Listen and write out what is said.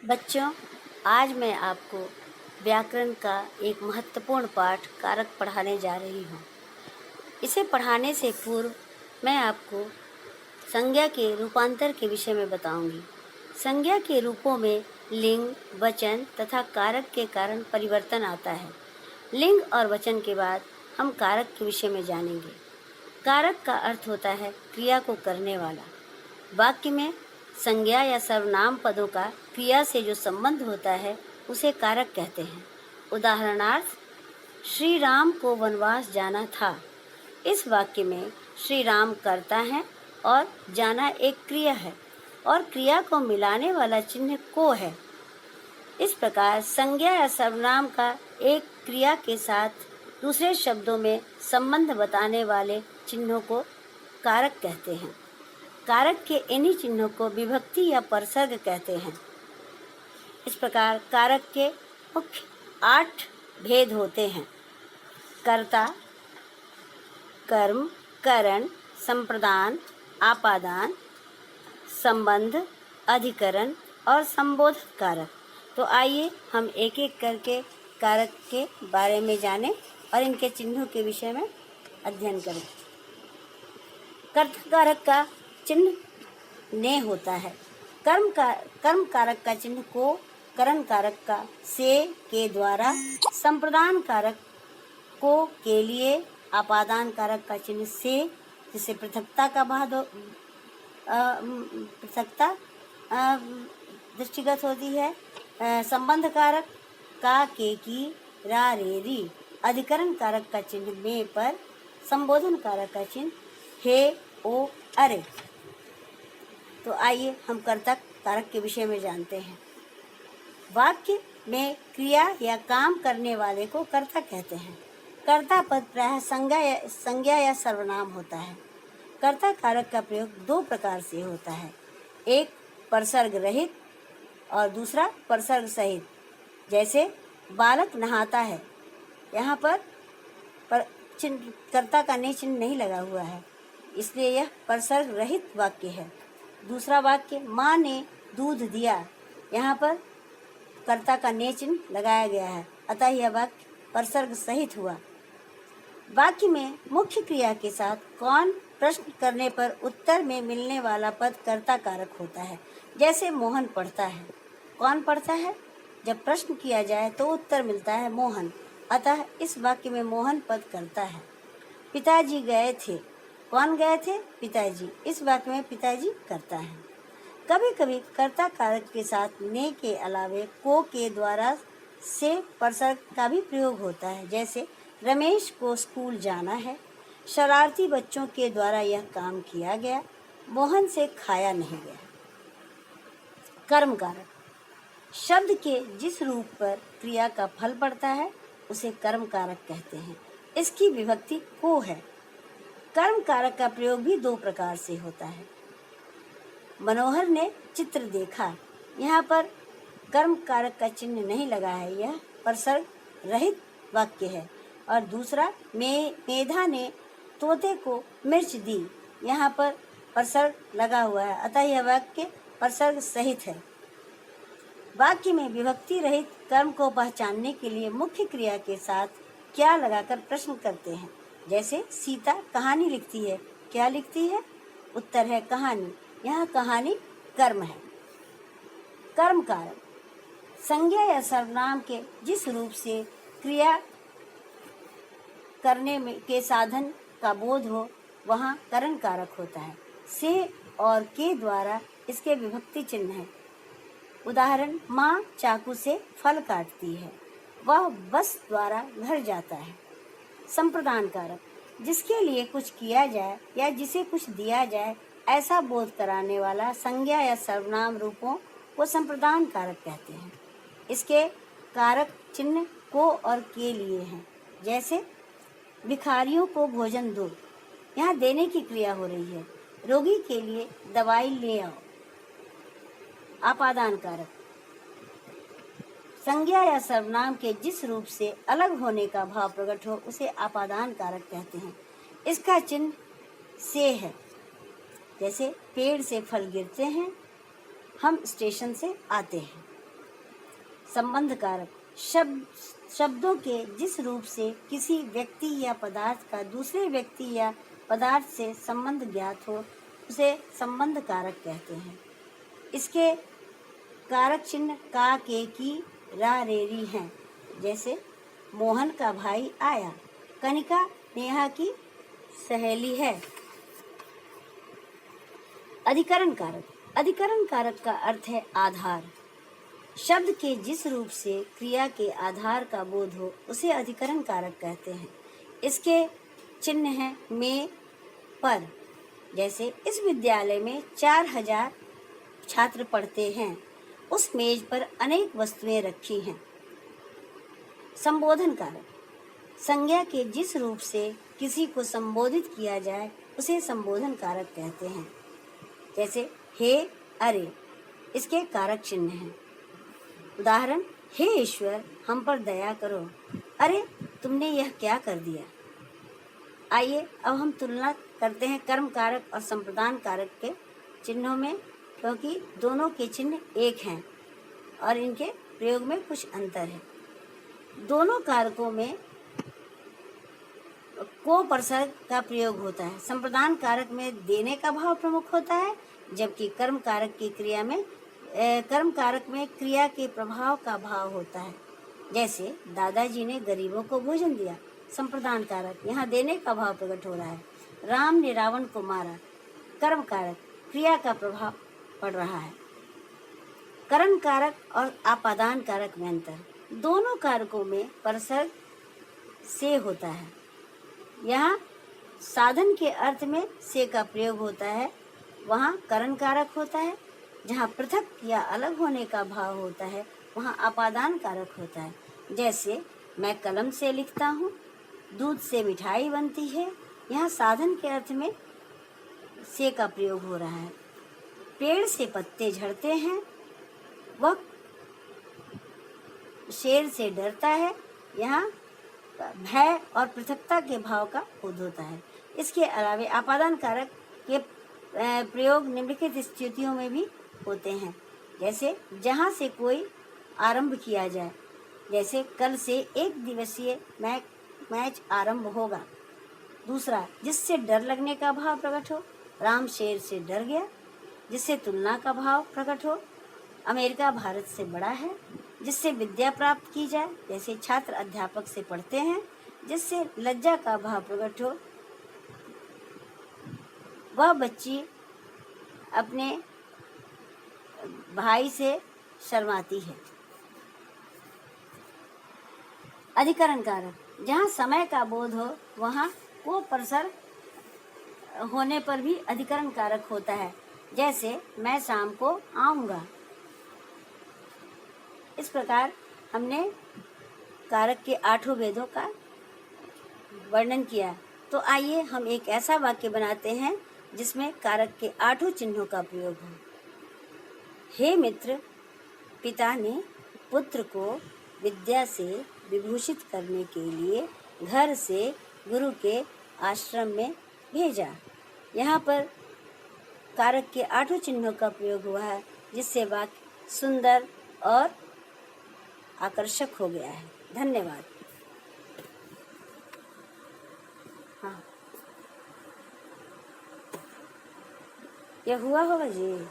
बच्चों, आज मैं आपको व्याकरण का एक महत्वपूर्ण पाठ कारक पढ़ाने जा रही हूँ। इसे पढ़ाने से पूर्व मैं आपको संज्ञा के रूपांतर के विषय में बताऊंगी। संज्ञा के रूपों में लिंग, वचन तथा कारक के कारण परिवर्तन आता है। लिंग और वचन के बाद हम कारक के विषय में जानेंगे। कारक का अर्थ होता है क्रिया को करने वाला। वाक्य में संज्ञा या सर्वनाम पदों का क्रिया से जो संबंध होता है उसे कारक कहते हैं। उदाहरणार्थ, श्री राम को वनवास जाना था। इस वाक्य में श्री राम कर्ता है और जाना एक क्रिया है और क्रिया को मिलाने वाला चिन्ह को है। इस प्रकार संज्ञा या सर्वनाम का एक क्रिया के साथ दूसरे शब्दों में संबंध बताने वाले चिन्हों को कारक कहते हैं। कारक के इन्हीं चिन्हों को विभक्ति या परसर्ग कहते हैं। इस प्रकार कारक के मुख्य 8 भेद होते हैं: कर्ता, कर्म, करण, संप्रदान, आपादान, संबंध, अधिकरण और संबोधक कारक। तो आइए हम एक एक करके कारक के बारे में जानें और इनके चिन्हों के विषय में अध्ययन करें। कर्ता कारक का चिन्ह ने होता है। कर्म कारक का चिन्ह को, करण कारक का से के द्वारा, संप्रदान कारक को के लिए, आपादान कारक का चिन्ह से जिससे पृथकता का पृथकता दृष्टिगत होती है। संबंध कारक का, के, की, रा, रे, री। अधिकरण कारक का चिन्ह में पर, संबोधन कारक का चिन्ह हे, ओ, अरे। तो आइए हम कर्ता कारक के विषय में जानते हैं। वाक्य में क्रिया या काम करने वाले को कर्ता कहते हैं। कर्ता पद प्रायः संज्ञा या सर्वनाम होता है। कर्ता कारक का प्रयोग 2 प्रकार से होता है, एक परसर्ग रहित और दूसरा परसर्ग सहित। जैसे बालक नहाता है, यहाँ पर कर्ता का ने चिन्ह नहीं लगा हुआ है, इसलिए यह परसर्ग रहित वाक्य है। दूसरा वाक्य माँ ने दूध दिया, यहाँ पर कर्ता का ने चिन्ह लगाया गया है, अतः यह वाक्य परसर्ग सहित हुआ। वाक्य में मुख्य क्रिया के साथ कौन प्रश्न करने पर उत्तर में मिलने वाला पद कर्ता कारक होता है। जैसे मोहन पढ़ता है। कौन पढ़ता है? जब प्रश्न किया जाए तो उत्तर मिलता है मोहन, अतः इस वाक्य में मोहन पद कर्ता है। पिताजी गए थे। कौन गए थे? पिताजी। इस वाक्य में पिताजी कर्ता है। कभी कभी कर्ता कारक के साथ ने के अलावे को के द्वारा से परसर्ग का भी प्रयोग होता है। जैसे रमेश को स्कूल जाना है, शरारती बच्चों के द्वारा यह काम किया गया, मोहन से खाया नहीं गया। कर्म कारक शब्द के जिस रूप पर क्रिया का फल पड़ता है उसे कर्म कारक कहते हैं। इसकी विभक्ति को है। कर्म कारक का प्रयोग भी 2 प्रकार से होता है। मनोहर ने चित्र देखा, यहाँ पर कर्म कारक का चिन्ह नहीं लगा है, यह परसर्ग रहित वाक्य है। और दूसरा मेधा ने तोते को मिर्च दी, यहाँ पर परसर्ग लगा हुआ है, अतः यह वाक्य परसर्ग सहित है। वाक्य में विभक्ति रहित कर्म को पहचानने के लिए मुख्य क्रिया के साथ क्या लगाकर प्रश्न करते हैं। जैसे सीता कहानी लिखती है, क्या लिखती है? उत्तर है कहानी, यहाँ कहानी कर्म है। कर्म कारक संज्ञा या सर्वनाम के जिस रूप से क्रिया करने में के साधन का बोध हो वहाँ करण कारक होता है। से और के द्वारा इसके विभक्ति चिन्ह है। उदाहरण, माँ चाकू से फल काटती है, वह बस द्वारा घर जाता है। संप्रदान कारक जिसके लिए कुछ किया जाए या जिसे कुछ दिया जाए ऐसा बोध कराने वाला संज्ञा या सर्वनाम रूपों को संप्रदान कारक कहते हैं। इसके कारक चिन्ह को और के लिए हैं। जैसे भिखारियों को भोजन दो, यहाँ देने की क्रिया हो रही है। रोगी के लिए दवाई ले आओ। आपादान कारक संज्ञा या सर्वनाम के जिस रूप से अलग होने का भाव प्रकट हो उसे आपादान कारक कहते हैं। इसका चिन्ह से है। जैसे पेड़ से फल गिरते हैं, हम स्टेशन से आते हैं। संबंध कारक शब्दों के जिस रूप से किसी व्यक्ति या पदार्थ का दूसरे व्यक्ति या पदार्थ से संबंध ज्ञात हो उसे संबंध कारक कहते हैं। इसके कारक चिन्ह का, के, की, रा, रे, री हैं। जैसे मोहन का भाई आया, कनिका नेहा की सहेली है। अधिकरण कारक का अर्थ है आधार। शब्द के जिस रूप से क्रिया के आधार का बोध हो उसे अधिकरण कारक कहते हैं। इसके चिन्ह हैं में, पर। जैसे इस विद्यालय में 4000 छात्र पढ़ते हैं, उस मेज पर अनेक वस्तुएं रखी हैं। संबोधन कारक संज्ञा के जिस रूप से किसी को संबोधित किया जाए उसे संबोधन कारक कहते हैं। जैसे हे, अरे, इसके कारक चिन्ह हैं। उदाहरण, हे ईश्वर हम पर दया करो, अरे तुमने यह क्या कर दिया। आइए अब हम तुलना करते हैं कर्म कारक और संप्रदान कारक के चिन्हों में, क्योंकि दोनों के चिन्ह एक हैं और इनके प्रयोग में कुछ अंतर है। दोनों कारकों में को परसर्ग का प्रयोग होता है। संप्रदान कारक में देने का भाव प्रमुख होता है, जबकि कर्म कारक में क्रिया के प्रभाव का भाव होता है। जैसे दादाजी ने गरीबों को भोजन दिया, संप्रदान कारक, यहाँ देने का भाव प्रकट हो रहा है। राम ने रावण को मारा, कर्म कारक, क्रिया का प्रभाव पड़ रहा है। कर्म कारक और आपादान कारक में अंतर। दोनों कारकों में परसर्ग से होता है। यहाँ साधन के अर्थ में से का प्रयोग होता है, वहाँ करण कारक होता है। जहाँ पृथक या अलग होने का भाव होता है वहाँ आपादान कारक होता है। जैसे मैं कलम से लिखता हूँ, दूध से मिठाई बनती है, यहाँ साधन के अर्थ में से का प्रयोग हो रहा है। पेड़ से पत्ते झड़ते हैं, वह शेर से डरता है, यहाँ भय और पृथकता के भाव का बोध होता है। इसके अलावा आपादान कारक के प्रयोग निम्नलिखित स्थितियों में भी होते हैं। जैसे जहाँ से कोई आरंभ किया जाए, जैसे कल से 1 दिवसीय मैच आरंभ होगा। दूसरा, जिससे डर लगने का भाव प्रकट हो, राम शेर से डर गया। जिससे तुलना का भाव प्रकट हो, अमेरिका भारत से बड़ा है। जिससे विद्या प्राप्त की जाए, जैसे छात्र अध्यापक से पढ़ते हैं। जिससे लज्जा का भाव प्रकट हो, वह बच्ची अपने भाई से शर्माती है। अधिकरण कारक, जहाँ समय का बोध हो वहाँ को परसर्ग होने पर भी अधिकरण कारक होता है। जैसे मैं शाम को आऊँगा। इस प्रकार हमने कारक के 8 भेदों का वर्णन किया। तो आइए हम एक ऐसा वाक्य बनाते हैं जिसमें कारक के 8 चिन्हों का प्रयोग हो। हे मित्र, पिता ने पुत्र को विद्या से विभूषित करने के लिए घर से गुरु के आश्रम में भेजा। यहाँ पर कारक के 8 चिन्हों का प्रयोग हुआ है, जिससे वाक्य सुंदर और आकर्षक हो गया है। धन्यवाद। हाँ, यह हुआ होगा जी।